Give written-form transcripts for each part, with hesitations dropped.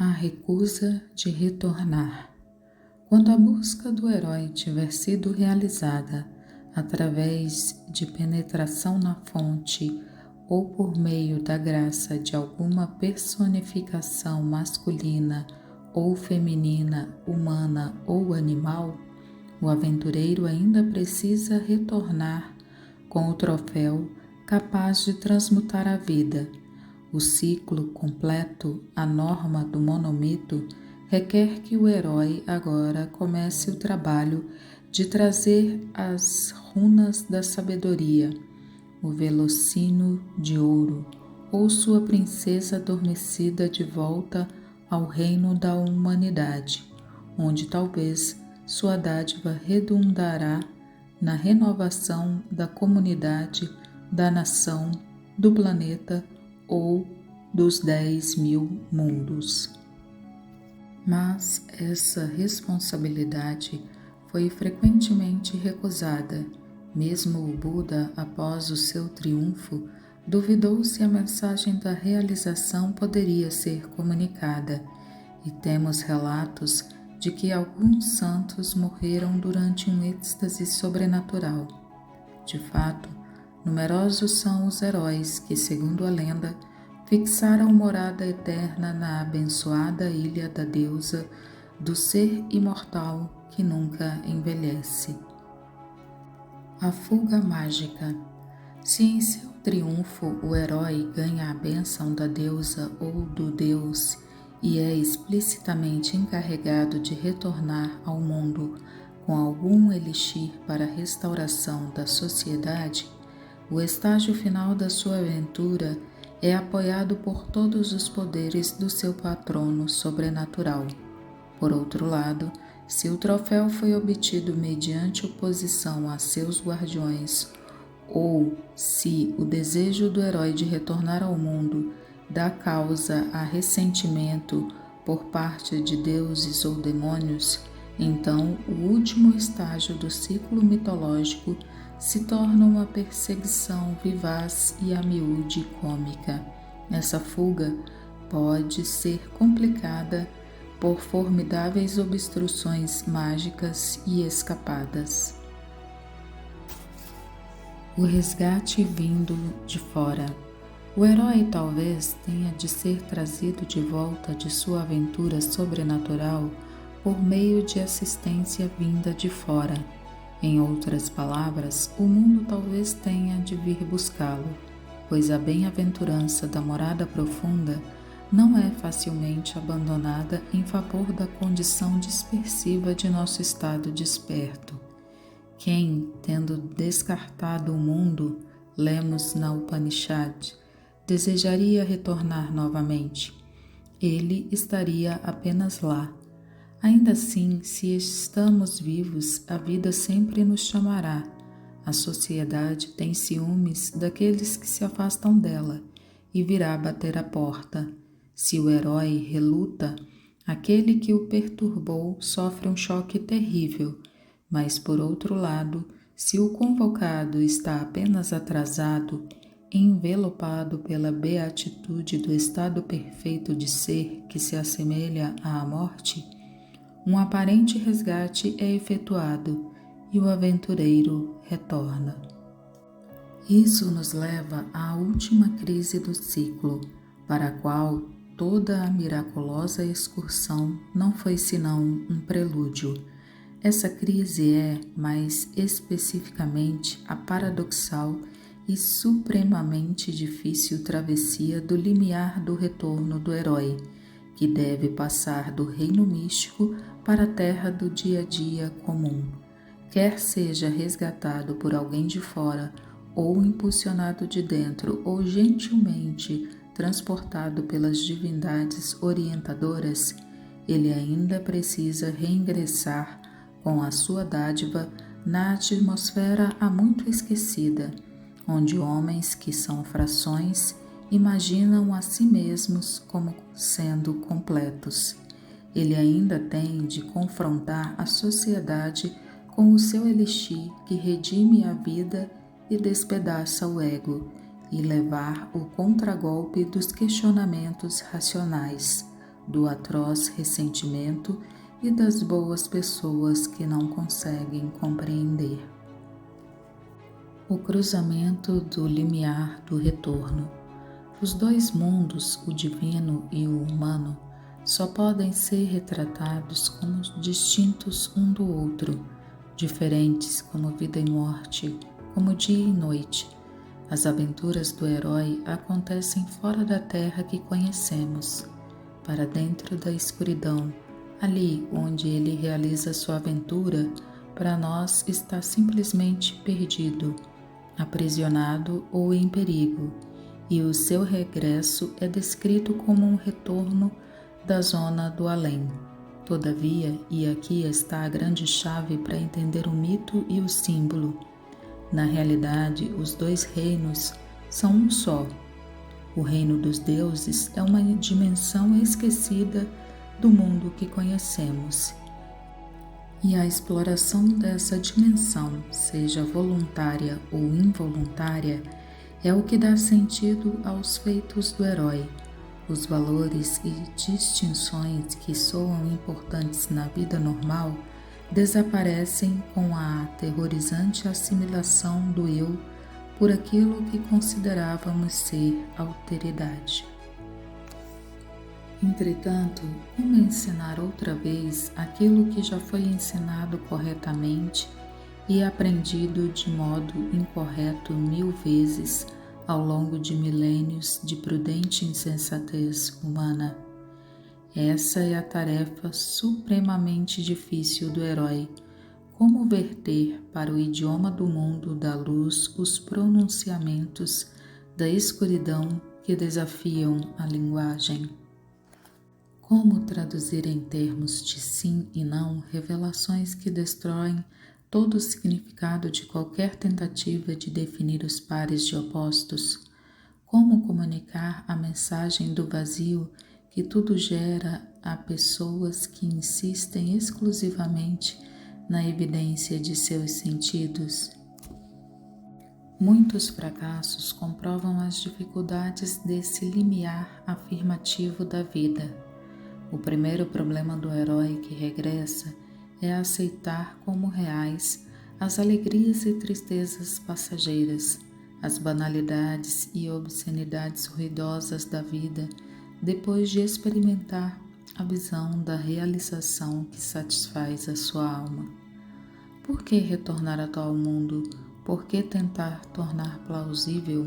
A recusa de retornar. Quando a busca do herói tiver sido realizada através de penetração na fonte ou por meio da graça de alguma personificação masculina ou feminina, humana ou animal, o aventureiro ainda precisa retornar com o troféu capaz de transmutar a vida. O ciclo completo, a norma do monomito, requer que o herói agora comece o trabalho de trazer as runas da sabedoria, o velocino de ouro, ou sua princesa adormecida de volta ao reino da humanidade, onde talvez sua dádiva redundará na renovação da comunidade, da nação, do planeta ou dos 10.000 mundos. Mas essa responsabilidade foi frequentemente recusada. Mesmo o Buda, após o seu triunfo, duvidou se a mensagem da realização poderia ser comunicada, e temos relatos de que alguns santos morreram durante um êxtase sobrenatural. De fato, numerosos são os heróis que, segundo a lenda, fixaram morada eterna na abençoada ilha da deusa do ser imortal que nunca envelhece. A fuga mágica. Se em seu triunfo o herói ganha a bênção da deusa ou do deus e é explicitamente encarregado de retornar ao mundo com algum elixir para a restauração da sociedade, o estágio final da sua aventura é apoiado por todos os poderes do seu patrono sobrenatural. Por outro lado, se o troféu foi obtido mediante oposição a seus guardiões, ou se o desejo do herói de retornar ao mundo dá causa a ressentimento por parte de deuses ou demônios, então o último estágio do ciclo mitológico se torna uma perseguição vivaz e a miúde cômica. Essa fuga pode ser complicada por formidáveis obstruções mágicas e escapadas. O resgate vindo de fora. O herói talvez tenha de ser trazido de volta de sua aventura sobrenatural por meio de assistência vinda de fora. Em outras palavras, o mundo talvez tenha de vir buscá-lo, pois a bem-aventurança da morada profunda não é facilmente abandonada em favor da condição dispersiva de nosso estado desperto. Quem, tendo descartado o mundo, lemos na Upanishad, desejaria retornar novamente? Ele estaria apenas lá. Ainda assim, se estamos vivos, a vida sempre nos chamará. A sociedade tem ciúmes daqueles que se afastam dela e virá bater à porta. Se o herói reluta, aquele que o perturbou sofre um choque terrível, mas por outro lado, se o convocado está apenas atrasado, envelopado pela beatitude do estado perfeito de ser que se assemelha à morte, um aparente resgate é efetuado e o aventureiro retorna. Isso nos leva à última crise do ciclo, para a qual toda a miraculosa excursão não foi senão um prelúdio. Essa crise é, mais especificamente, a paradoxal e supremamente difícil travessia do limiar do retorno do herói, que deve passar do reino místico para a terra do dia a dia comum. Quer seja resgatado por alguém de fora, ou impulsionado de dentro, ou gentilmente transportado pelas divindades orientadoras, ele ainda precisa reingressar com a sua dádiva na atmosfera há muito esquecida, onde homens que são frações imaginam a si mesmos como sendo completos. Ele ainda tem de confrontar a sociedade com o seu elixir que redime a vida e despedaça o ego, e levar o contragolpe dos questionamentos racionais, do atroz ressentimento e das boas pessoas que não conseguem compreender. O cruzamento do limiar do retorno. Os dois mundos, o divino e o humano, só podem ser retratados como distintos um do outro, diferentes como vida e morte, como dia e noite. As aventuras do herói acontecem fora da terra que conhecemos, para dentro da escuridão. Ali onde ele realiza sua aventura, para nós está simplesmente perdido, aprisionado ou em perigo, e o seu regresso é descrito como um retorno da zona do além. Todavia, e aqui está a grande chave para entender o mito e o símbolo, na realidade, os dois reinos são um só. O reino dos deuses é uma dimensão esquecida do mundo que conhecemos. E a exploração dessa dimensão, seja voluntária ou involuntária, é o que dá sentido aos feitos do herói. Os valores e distinções que soam importantes na vida normal desaparecem com a aterrorizante assimilação do eu por aquilo que considerávamos ser alteridade. Entretanto, como ensinar outra vez aquilo que já foi ensinado corretamente e aprendido de modo incorreto 1000 vezes ao longo de milênios de prudente insensatez humana? Essa é a tarefa supremamente difícil do herói: como verter para o idioma do mundo da luz os pronunciamentos da escuridão que desafiam a linguagem. Como traduzir em termos de sim e não revelações que destroem todo o significado de qualquer tentativa de definir os pares de opostos? Como comunicar a mensagem do vazio que tudo gera a pessoas que insistem exclusivamente na evidência de seus sentidos? Muitos fracassos comprovam as dificuldades desse limiar afirmativo da vida. O primeiro problema do herói que regressa é aceitar como reais as alegrias e tristezas passageiras, as banalidades e obscenidades ruidosas da vida, depois de experimentar a visão da realização que satisfaz a sua alma. Por que retornar a tal mundo? Por que tentar tornar plausível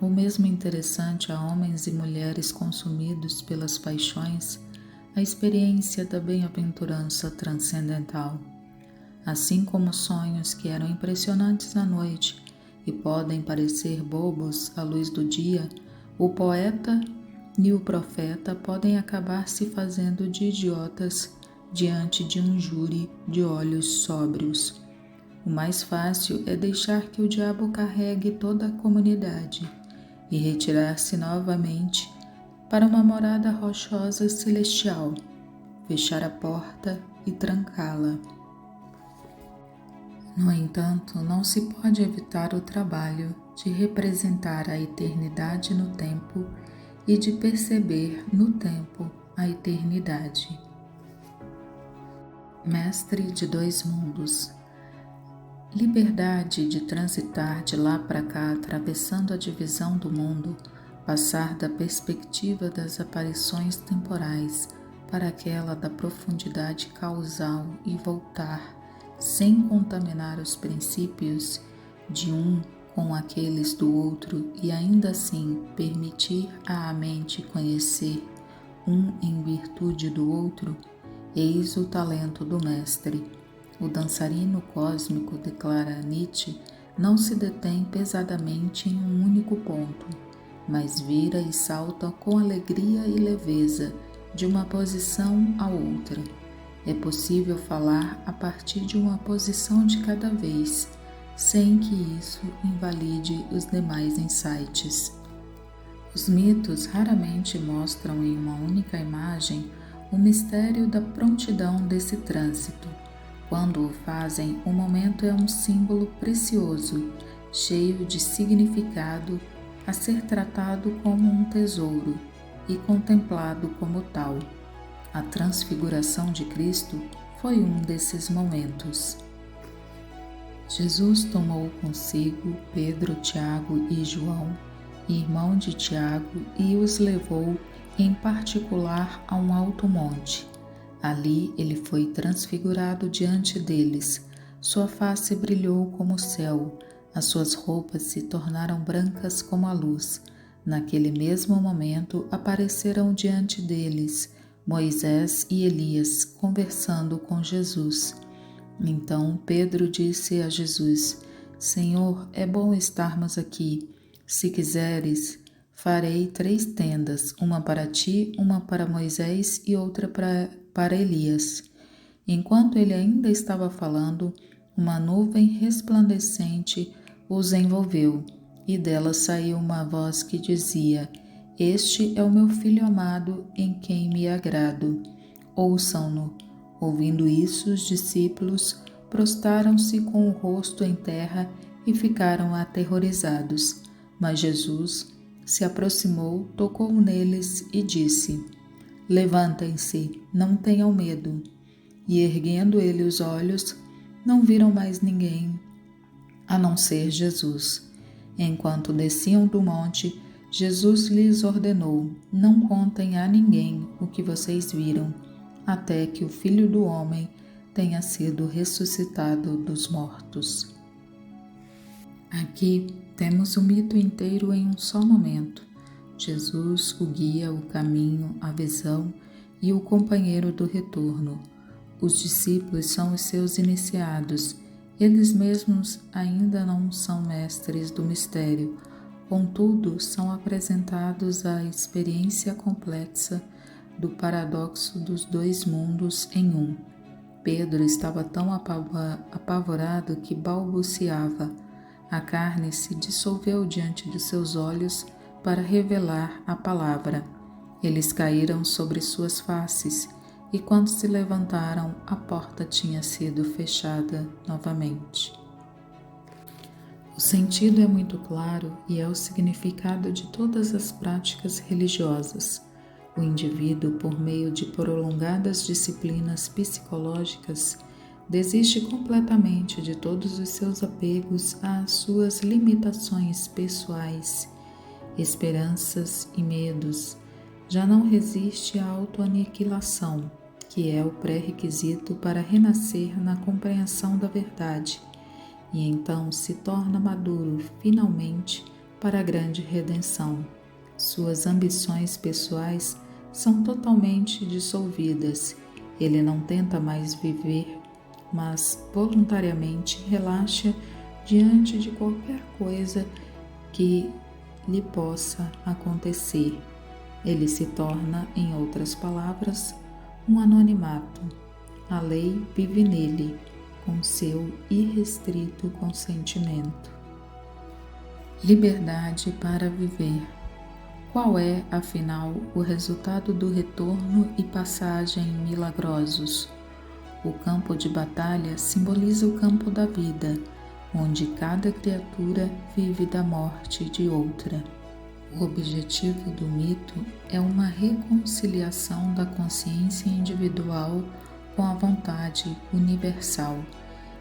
ou mesmo interessante a homens e mulheres consumidos pelas paixões a experiência da bem-aventurança transcendental? Assim como sonhos que eram impressionantes à noite e podem parecer bobos à luz do dia, o poeta e o profeta podem acabar se fazendo de idiotas diante de um júri de olhos sóbrios. O mais fácil é deixar que o diabo carregue toda a comunidade e retirar-se novamente para uma morada rochosa celestial, fechar a porta e trancá-la. No entanto, não se pode evitar o trabalho de representar a eternidade no tempo e de perceber no tempo a eternidade. Mestre de dois mundos. Liberdade de transitar de lá para cá, atravessando a divisão do mundo, passar da perspectiva das aparições temporais para aquela da profundidade causal e voltar, sem contaminar os princípios de um com aqueles do outro, e ainda assim permitir à mente conhecer um em virtude do outro, eis o talento do mestre. O dançarino cósmico, declara Nietzsche, não se detém pesadamente em um único ponto, mas vira e salta com alegria e leveza de uma posição a outra. É possível falar a partir de uma posição de cada vez, sem que isso invalide os demais insights. Os mitos raramente mostram em uma única imagem o mistério da prontidão desse trânsito. Quando o fazem, o momento é um símbolo precioso, cheio de significado, a ser tratado como um tesouro e contemplado como tal. A transfiguração de Cristo foi um desses momentos. Jesus tomou consigo Pedro, Tiago e João, irmão de Tiago, e os levou em particular a um alto monte. Ali ele foi transfigurado diante deles. Sua face brilhou como o céu, as suas roupas se tornaram brancas como a luz. Naquele mesmo momento apareceram diante deles Moisés e Elias conversando com Jesus. Então Pedro disse a Jesus: Senhor, é bom estarmos aqui. Se quiseres, farei 3 tendas, uma para ti, uma para Moisés e outra para Elias. Enquanto ele ainda estava falando, uma nuvem resplandecente os envolveu, e dela saiu uma voz que dizia: Este é o meu filho amado, em quem me agrado. Ouçam-no. Ouvindo isso, os discípulos prostaram-se com o rosto em terra e ficaram aterrorizados. Mas Jesus se aproximou, tocou neles e disse: Levantem-se, não tenham medo. E erguendo ele os olhos, não viram mais ninguém, a não ser Jesus. Enquanto desciam do monte, Jesus lhes ordenou: Não contem a ninguém o que vocês viram, até que o Filho do Homem tenha sido ressuscitado dos mortos. Aqui temos o mito inteiro em um só momento. Jesus, o guia, o caminho, a visão e o companheiro do retorno. Os discípulos são os seus iniciados. Eles mesmos ainda não são mestres do mistério, contudo são apresentados à experiência complexa do paradoxo dos 2 mundos em um. Pedro estava tão apavorado que balbuciava. A carne se dissolveu diante de seus olhos para revelar a palavra. Eles caíram sobre suas faces, e quando se levantaram, a porta tinha sido fechada novamente. O sentido é muito claro e é o significado de todas as práticas religiosas. O indivíduo, por meio de prolongadas disciplinas psicológicas, desiste completamente de todos os seus apegos às suas limitações pessoais, esperanças e medos. Já não resiste à autoaniquilação, que é o pré-requisito para renascer na compreensão da verdade, e então se torna maduro finalmente para a grande redenção. Suas ambições pessoais são totalmente dissolvidas. Ele não tenta mais viver, mas voluntariamente relaxa diante de qualquer coisa que lhe possa acontecer. Ele se torna, em outras palavras, um anonimato. A lei vive nele, com seu irrestrito consentimento. Liberdade para viver. Qual é, afinal, o resultado do retorno e passagem milagrosos? O campo de batalha simboliza o campo da vida, onde cada criatura vive da morte de outra. O objetivo do mito é uma reconciliação da consciência individual com a vontade universal,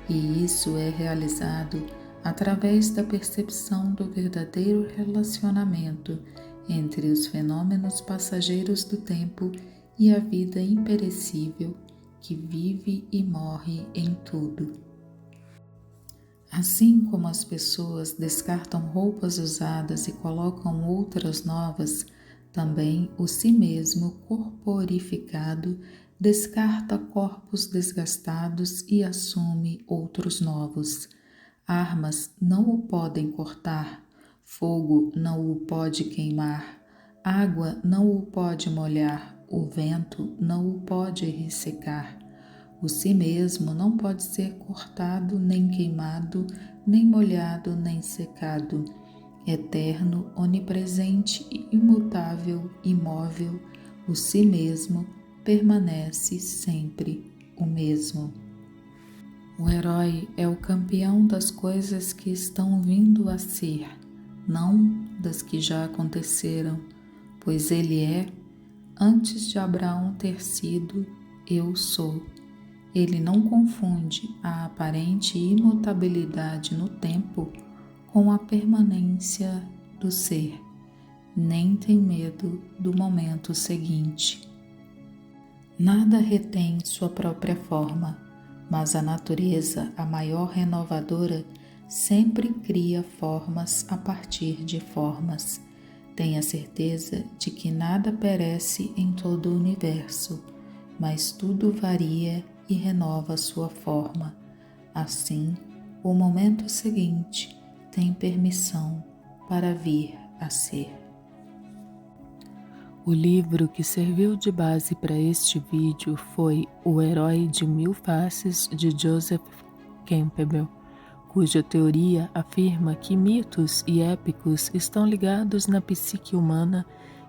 e isso é realizado através da percepção do verdadeiro relacionamento entre os fenômenos passageiros do tempo e a vida imperecível que vive e morre em tudo. Assim como as pessoas descartam roupas usadas e colocam outras novas, também o si mesmo corporificado descarta corpos desgastados e assume outros novos. Armas não o podem cortar, fogo não o pode queimar, água não o pode molhar, o vento não o pode ressecar. O si mesmo não pode ser cortado, nem queimado, nem molhado, nem secado. Eterno, onipresente, imutável, imóvel, o si mesmo permanece sempre o mesmo. O herói é o campeão das coisas que estão vindo a ser, não das que já aconteceram, pois ele é Antes de Abraão ter sido, eu sou. Ele não confunde a aparente imutabilidade no tempo com a permanência do ser, nem tem medo do momento seguinte. Nada retém sua própria forma, mas a natureza, a maior renovadora, sempre cria formas a partir de formas. Tenha certeza de que nada perece em todo o universo, mas tudo varia e renova sua forma. Assim, o momento seguinte tem permissão para vir a ser. O livro que serviu de base para este vídeo foi O Herói de Mil Faces, de Joseph Campbell, cuja teoria afirma que mitos e épicos estão ligados na psique humana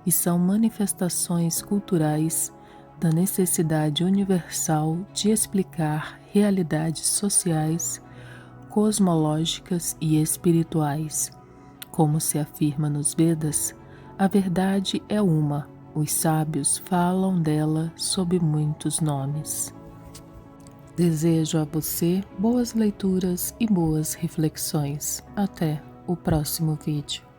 e são manifestações culturais da necessidade universal de explicar realidades sociais, cosmológicas e espirituais. Como se afirma nos Vedas, a verdade é uma, os sábios falam dela sob muitos nomes. Desejo a você boas leituras e boas reflexões. Até o próximo vídeo.